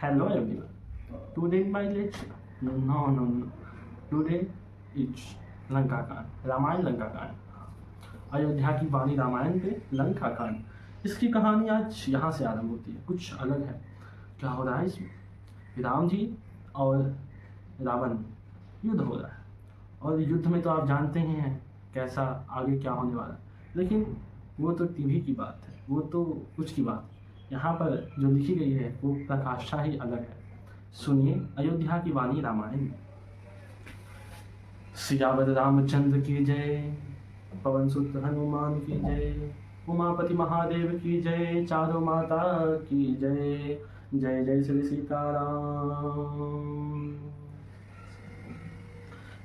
Hello everyone. Today my lecture. No. Today it's Lanka कांड, रामायण लंका कांड। अयोध्या की वाणी रामायण पे लंका कांड। इसकी कहानी आज यहाँ से आरंभ होती है। कुछ अलग है। क्या हो रहा है इसमें? राम जी और रावण युद्ध हो रहा है, और युद्ध में तो आप जानते ही हैं कैसा आगे क्या होने वाला है। लेकिन वो तो टीवी की बात है, वो तो कुछ की बात है। यहाँ पर जो लिखी गई है वो प्रकाशा ही अलग है। सुनिए अयोध्या की वाणी रामायण में। सियावर रामचंद्र की जय, पवन सुत हनुमान की जय, उमापति महादेव की जय, चारों माता की जय। जय जय श्री सीताराम।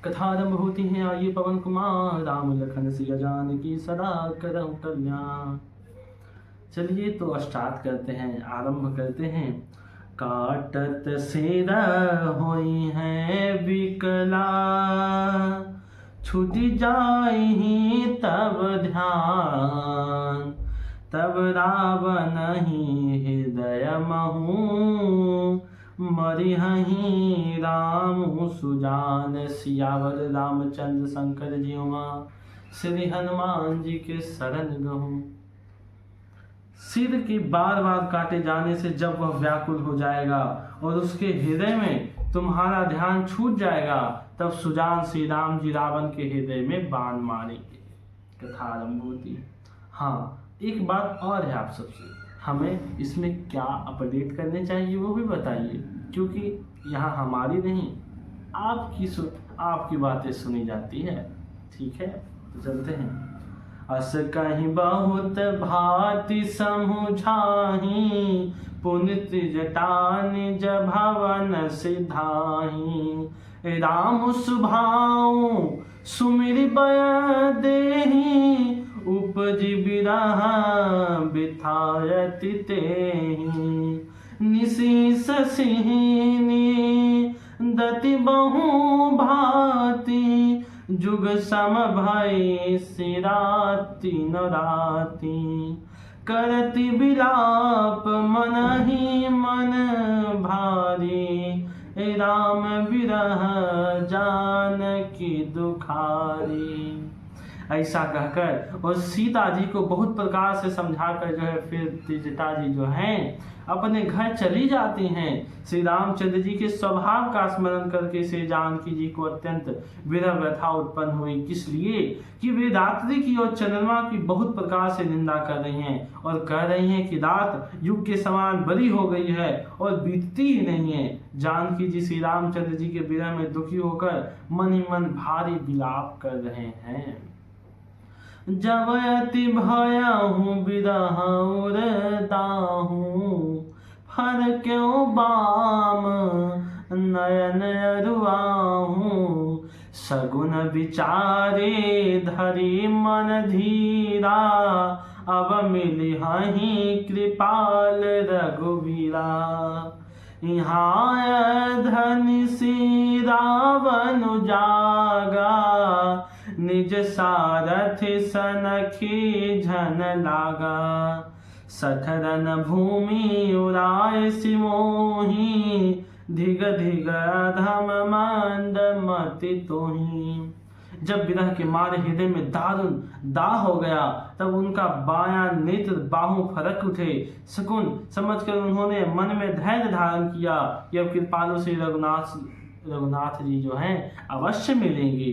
कथारंभ होती है, आइए पवन कुमार, राम लखन सिया जानकी सदा करहु कल्याण। चलिए तो स्टार्ट करते हैं, आरंभ करते हैं। काटत सिर होई है विकला, छूट जाहि तब ध्यान, तब रावण ही हृदय महु, मरिहहि राम सुजान। सियावर रामचंद्र शंकर जी उमा, श्री हनुमान जी के शरण गहूँ। सिर के बार बार काटे जाने से जब वह व्याकुल हो जाएगा और उसके हृदय में तुम्हारा ध्यान छूट जाएगा, तब सुजान श्री राम जी रावण के हृदय में बाण मारेंगे। कथा आरंभ होती है। हाँ, एक बात और है, आप सबसे हमें इसमें क्या अपडेट करने चाहिए वो भी बताइए, क्योंकि यहाँ हमारी नहीं आपकी बातें सुनी जाती है। ठीक है, तो चलते हैं। अस कहीं बहुत भांति समुझाही, पुनित जटा निज भवन सिधाही। राम सुभाऊ सुमिर बय देहि, उपजि बिरह बिथायति तेहि। निशीष सिंहिनी दति बहु भांति, जुग सम भय सिराति नराति। करति बिलाप मन ही मन भारी, राम बिरह जानकी दुखारी। ऐसा कहकर और सीता जी को बहुत प्रकार से समझाकर जो है फिर त्रिजटा जी जो हैं अपने घर चली जाती हैं। श्री रामचंद्र जी के स्वभाव का स्मरण करके श्री जानकी जी को अत्यंत विरह व्यथा उत्पन्न हुई। किस लिए? कि वे रात्रि की और चंद्रमा की बहुत प्रकार से निंदा कर रही हैं और कह रही हैं कि रात युग के समान बड़ी हो गई है और बीतती ही नहीं है। जानकी जी श्री रामचंद्र जी के विरह में दुखी होकर मन ही मन भारी विलाप कर रहे हैं। जब अति भयहु बिरहु दाहूँ, फर क्यों बाम नयन अरुआहूँ। सगुन विचारे धरि मन धीरा, अब मिलिहहि कृपाल रघुवीरा। यहाँ धनि सी रावण जागा, निज सारथि सनखी झन लागा। सठरन भूमि उराय सिमोही, धिग धिग अधम मंद मति तोही। जब विरह के मारे हृदय में दारुण दाह हो गया, तब उनका बायां नेत्र बाहु फरक उठे। शकुन समझकर उन्होंने मन में धैर्य धारण किया कि अब कृपालु श्री रघुनाथ जी जो हैं अवश्य मिलेंगे।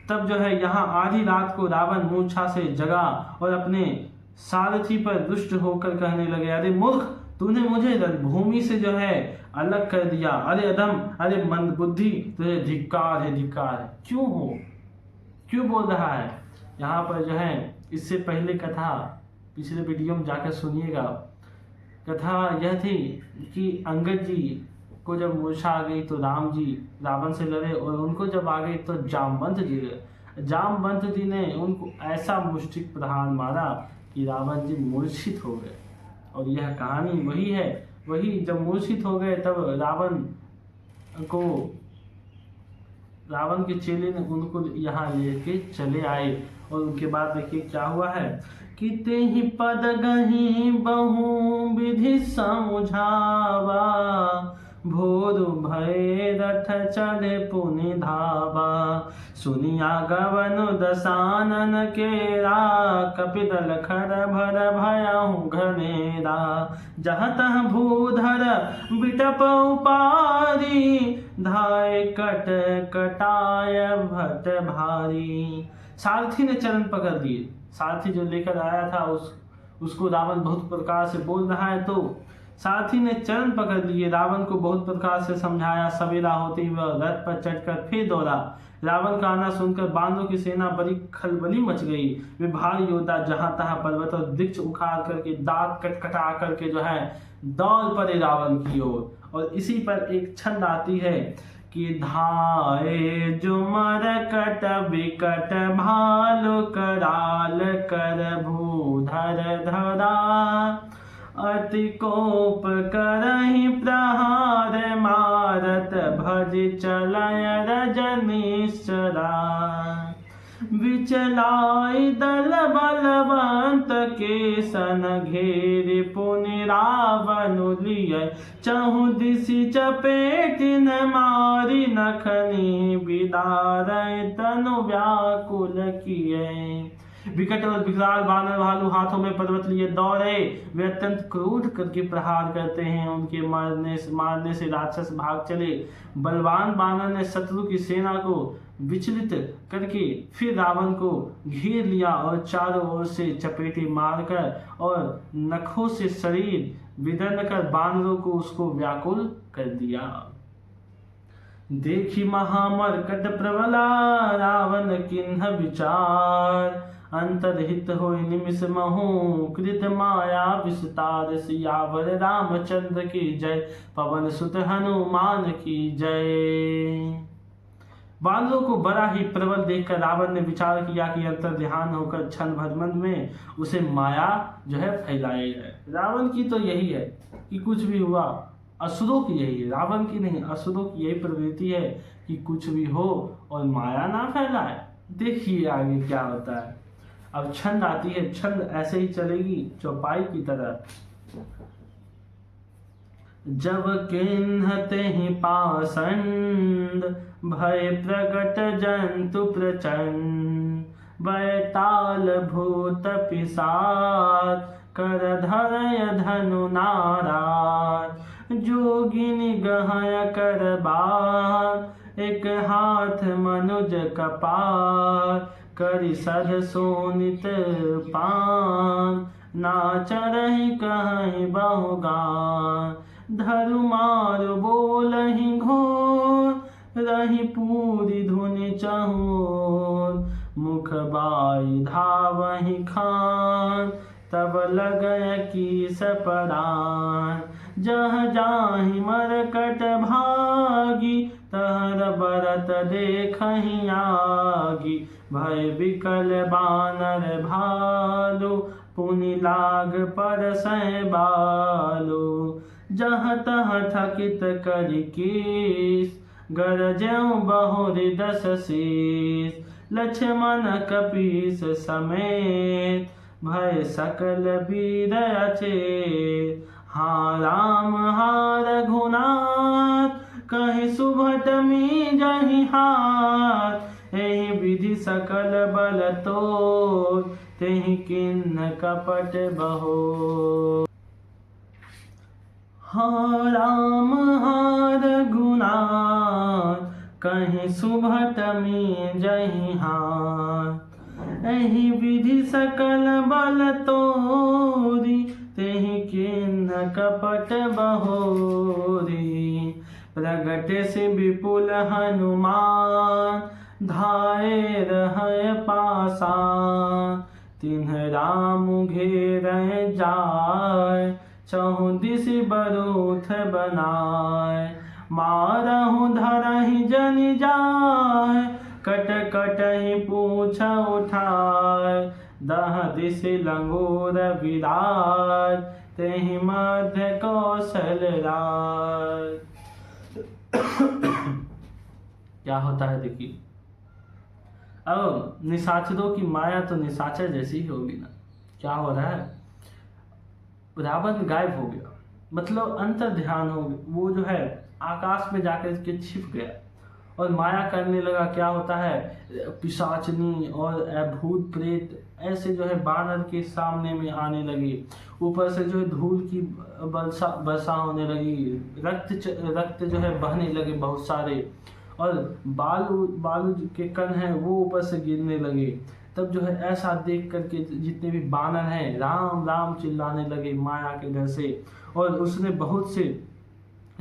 तब जो है यहाँ आधी रात को रावण मूर्छा से जगा और अपने सारथी पर दुष्ट होकर कहने लगे, अरे मूर्ख, तूने मुझे रणभूमि से जो है अलग कर दिया। अरे अधम, अरे मंदबुद्धि, तुझे धिक्कार है, धिक्कार है। क्यों बोल रहा है? यहाँ पर जो है इससे पहले कथा पिछले वीडियो में जाकर सुनिएगा। कथा यह थी कि अंगद जी को जब मूर्छा आ गई तो राम जी रावण से लड़े, और उनको जब आ गई तो जामवंत जी ने उनको ऐसा मुष्टिक प्रहार मारा कि रावण जी मूर्छित हो गए। और यह कहानी वही है। वही जब मूर्छित हो गए तब रावण के चेले ने उनको यहाँ लेके चले आए। और उनके बाद देखिए क्या हुआ है कि तेहि पद गहि बहु विधि समझावा, भोर भय रथ चले पुनि धावा, सुनिया गवन दसानन केरा, कपिदल खर भर भयहु घनेरा। जहाँ तहाँ भूधर बिटप उपारी, धाय कट कटाय भट भारी। सारथी ने चरण पकड़ लिए। सारथी जो लेकर आया था उसको रावण बहुत प्रकार से बोल रहा है, तो सारथी ने चरण पकड़ लिए, रावण को बहुत प्रकार से समझाया। सवेरा होते ही वह रथ पर चढ़कर फिर दौड़ा। रावण का आना सुनकर बांधों की सेना बड़ी खलबली मच गई। वे भारी योद्धा जहां तहां पर्वत और वृक्ष उखाड़ करके, दांत कटकटा करके जो है दौड़ पड़े रावण की ओर। और इसी पर एक छंद आती है कि धाये जो मरकट विकट भालु, कराल कर भूधर धरा, अति कोप करहि प्रहार, मारत भज चलय रजनीश्वरा। विचलाई दल बलवंत के, सन घेरि पुनि रावण लिय, चहु दिशि चपेटिन मारी, नखनी बिदारय तनु व्याकुल किए। विकट और विकराल बानर भालू हाथों में पर्वत लिए दौड़े। वे अत्यंत क्रोध करके प्रहार करते हैं। उनके मारने से राक्षस भाग चले। बलवान बानर ने शत्रु की सेना को विचलित करके फिर रावण को घेर लिया और चारों ओर से चपेटे मारकर और नखों से शरीर विदर्न कर बानरों को उसको व्याकुल कर दिया। देखी महामरकट प्रबला, रावण किन्ह विचार, अंतरहित होय निमिष महु, कृत माया विस्तार। सियावर रामचंद्र की जय, पवन सुत हनुमान की जय। बानरों को बड़ा ही प्रबल देखकर रावण ने विचार किया कि अंतर ध्यान होकर क्षण भर में उसे माया जो है फैलाई है। रावण की तो यही है कि कुछ भी हुआ, असुरों की यही है, रावण की नहीं, असुरों की यही प्रवृत्ति है कि कुछ भी हो और माया ना फैलाए। देखिए आगे क्या होता है। अब छंद आती है, छंद ऐसे ही चलेगी चौपाई की तरह। जब किन्हते ही पाषंड, भय प्रगट जंतु प्रचंड, बैताल भूत पिशाच, कर धरय धनु नाराज। जोगिनी गहय कर बार, एक हाथ मनुज कपार, करि सध सोनित पान, नाचरहि कहि बहुगान। धरु मारु बोलहि घोर, रही पूरी धुनि चहुर, मुख बाई धावहि खान, तब लगय कीस परान। जह जाहि मरकट भागी, तहर बरत देखहि आगी। भय विकल बानर भालू, पुनि लाग परसै बालू। जहाँ तहाँ थकित करि कीस, गरजउ बहुरि दस शीस। लक्ष्मण कपीस समेत, भय सकल वीर अचेत। हाँ राम हा रघुनाथ, कहि सुभट मीजहि हाथ। एहि विधि सकल बल तोर, तेहि किन्ह कपट बहोर। हाँ राम हा रघुनाथ, कहि सुभट मीजहि हाथ। एहि विधि सकल बल तोरी, तेहि किन्ह कपट बहोरी। प्रगट से विपुल हनुमान, धाये रहय पासान। तिन्ह राम घेरय जाय, चहु दिसि बरूथ बनाय। मारहु धरहि जनि जाय, कट कटहि पूछ उठाय। दह दिसि लंगोर विराज, तेहि मध्य कौशल राज। क्या होता है देखिए। अब निशाचरों की माया तो निशाचर जैसी ही होगी ना। क्या हो रहा है, रावण गायब हो गया। मतलब अंतर ध्यान हो, वो जो है आकाश में जाकर के छिप गया और माया करने लगा। क्या होता है, पिशाचनी और भूत प्रेत ऐसे जो है बानर के सामने में आने लगे। ऊपर से जो है धूल की वर्षा होने लगी, रक्त जो है बहने लगे बहुत सारे, और बालू बालू के कण हैं वो ऊपर से गिरने लगे। तब जो है ऐसा देख करके जितने भी बानर हैं राम राम चिल्लाने लगे माया के डर से, और उसने बहुत से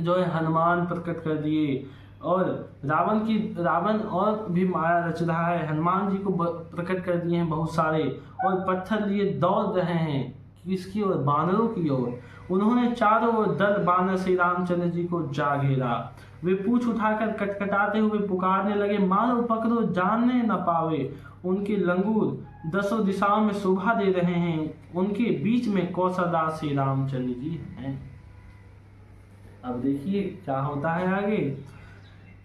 जो है हनुमान प्रकट कर दिए। और रावण और भी माया रच रहा है, हनुमान जी को प्रकट कर दिए हैं बहुत सारे, और पत्थर लिए दौड़ रहे हैं किसकी ओर, बानरों की ओर। उन्होंने चारों ओर दल बानर श्री रामचंद्र जी को जा घेरा। वे पूंछ उठाकर कटकटाते हुए पुकारने लगे, मारो पकड़ो जानने न पावे। उनके लंगूर दसों दिशाओं में शोभा दे रहे हैं, उनके बीच में कौशलदास श्री रामचंद्र जी हैं। अब देखिए क्या होता है आगे।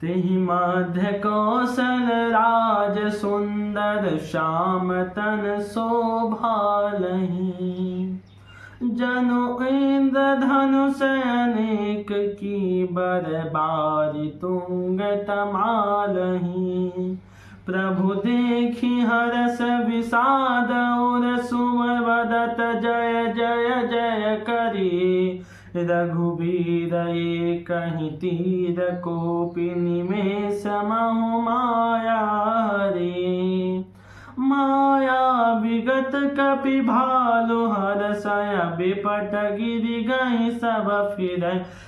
तेहि मध्य कौशल राज सुंदर श्याम तन शोभालहि। जनु इंद्र धनुष अनेक की बरबारी तुंग तमालहि। प्रभु देखि हरस विषाद और सुमर बदत जय जय जय करी। रघुबीर ये कहीं तीर कोपि निमेष महु माया रे। माया विगत कपि भालु हरसय बिपट गिरि गई सब फिर।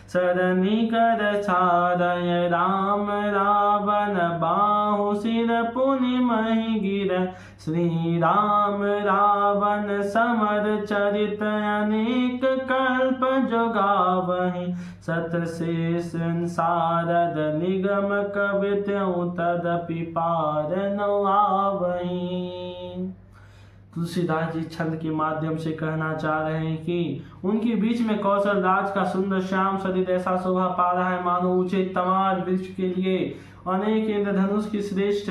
सरनि कर सारय राम रावण बाहु सिर पुनि महि गिर। श्री राम रावण समर चरित अनेक कल्प जोगावहि। सत शेष सारद निगम कवित्व तदपि पार न आवहि। तुलसीदास जी छंद के माध्यम से कहना चाह रहे हैं कि उनके बीच में कौशल राज का सुंदर श्याम शरीर ऐसा शोभा पा रहा है मानो ऊंचे तमाल वृक्ष के लिए अनेक इंद्रधनुष की श्रेष्ठ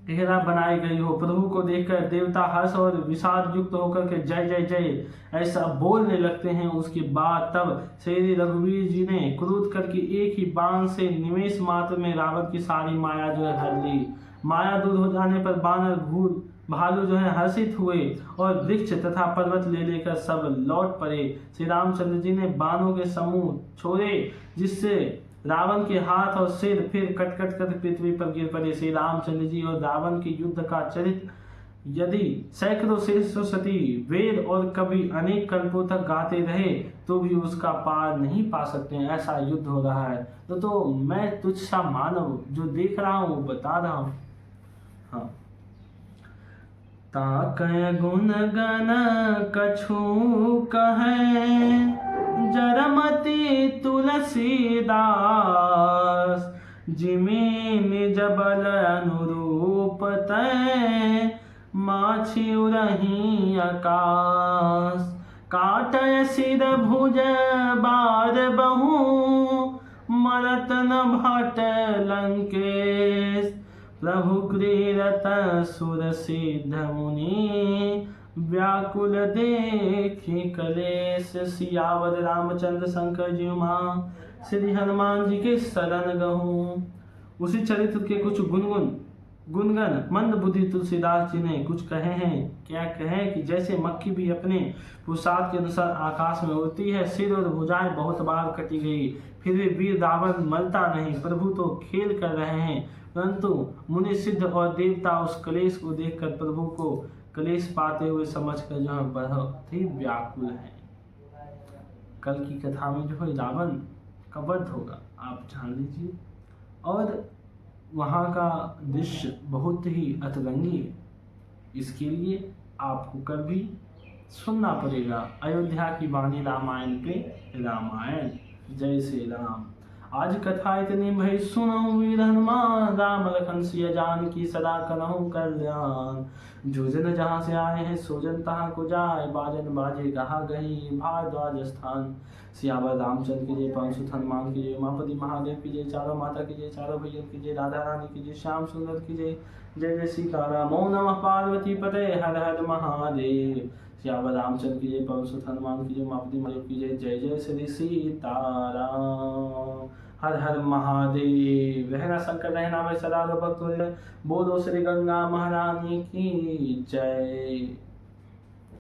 घेरा बनाई गई हो। प्रभु को देखकर देवता हर्ष और विषाद युक्त होकर के जय जय जय ऐसा बोलने लगते हैं। उसके बाद तब श्री रघुवीर जी ने क्रोध करके एक ही बाण से निमेष मात्र में रावण की सारी माया जो है हर ली। माया दूर हो जाने पर बानर भूत भालू जो है हर्षित हुए और वृक्ष तथा पर्वत ले लेकर सब लौट पड़े। श्री रामचंद्र जी ने बाणों के समूह छोड़े जिससे रावण के हाथ और सिर फिर कट कट कर पृथ्वी पर गिर पड़े। श्री रामचंद्र जी और रावण के युद्ध का चरित्र यदि सैकड़ों सरस्वती वेद और कवि अनेक कल्पों तक गाते रहे तो भी उसका पार नहीं पा सकते हैं, ऐसा युद्ध हो रहा है। तो मैं तुझ सा मानव जो देख रहा हूँ वो बता रहा हूँ। हाँ, ताकय गुण गण कछु कहे जरमति तुलसीदास। जिमि निज बल अनुरूप तय माछी उरही आकाश। काटय सिर भुज बार बहु मरत न भट लंकेश। प्रभु क्रीरत सुर सिद्ध मुनि व्याकुल देखि कलेश। सियावर रामचंद्र शंकर जी मां श्री हनुमान जी के शरण गहूँ। उसी चरित्र के कुछ गुणगन मंद बुद्धि तुलसीदास जी ने कुछ कहे हैं। क्या कहें कि जैसे मक्खी भी अपने पुरुषार्थ के अनुसार आकाश में उड़ती है, सिर और भुजाएं बहुत बार कटी गई, फिर भी वीर रावण मरता नहीं। प्रभु तो खेल कर रहे हैं, परंतु मुनि सिद्ध और देवता उस कलेश को देखकर प्रभु को कलेश पाते हुए समझकर जो है बहुत ही व्याकुल है। कल की कथा में जो है रावण का वध होगा, आप जान लीजिए, और वहाँ का दृश्य बहुत ही अतरंगी है। इसके लिए आपको कल भी सुनना पड़ेगा अयोध्या की वाणी रामायण पे रामायण। जय श्री राम। आज कथा इतनी भई सुनहु वीर हनुमान। राम लखन सिया जान की सदा करहु कल्याण। जो जन जहाँ से आए हैं सो जन तहाँ को जाए। बाजन बाजे कहा गई भारद्वाज स्थान। सियावर रामचंद्र की जय, पवन सुत हनुमान की जय, उमापति महादेव की जय, चारों माता की जय, चारों भैया की जय, राधा रानी की जय, श्याम सुंदर की जय। जय जय सीताराम। ओम नमः पार्वती पते हर हर महादेव। सियावर रामचंद्र की जय, पवन सुत हनुमान की जय, मारुति महादेव की जय। जय जय श्री सीताराम। हर हर महादेव। रहना शंकर रहना में सदा भक्त, बोलो श्री गंगा महारानी की जय।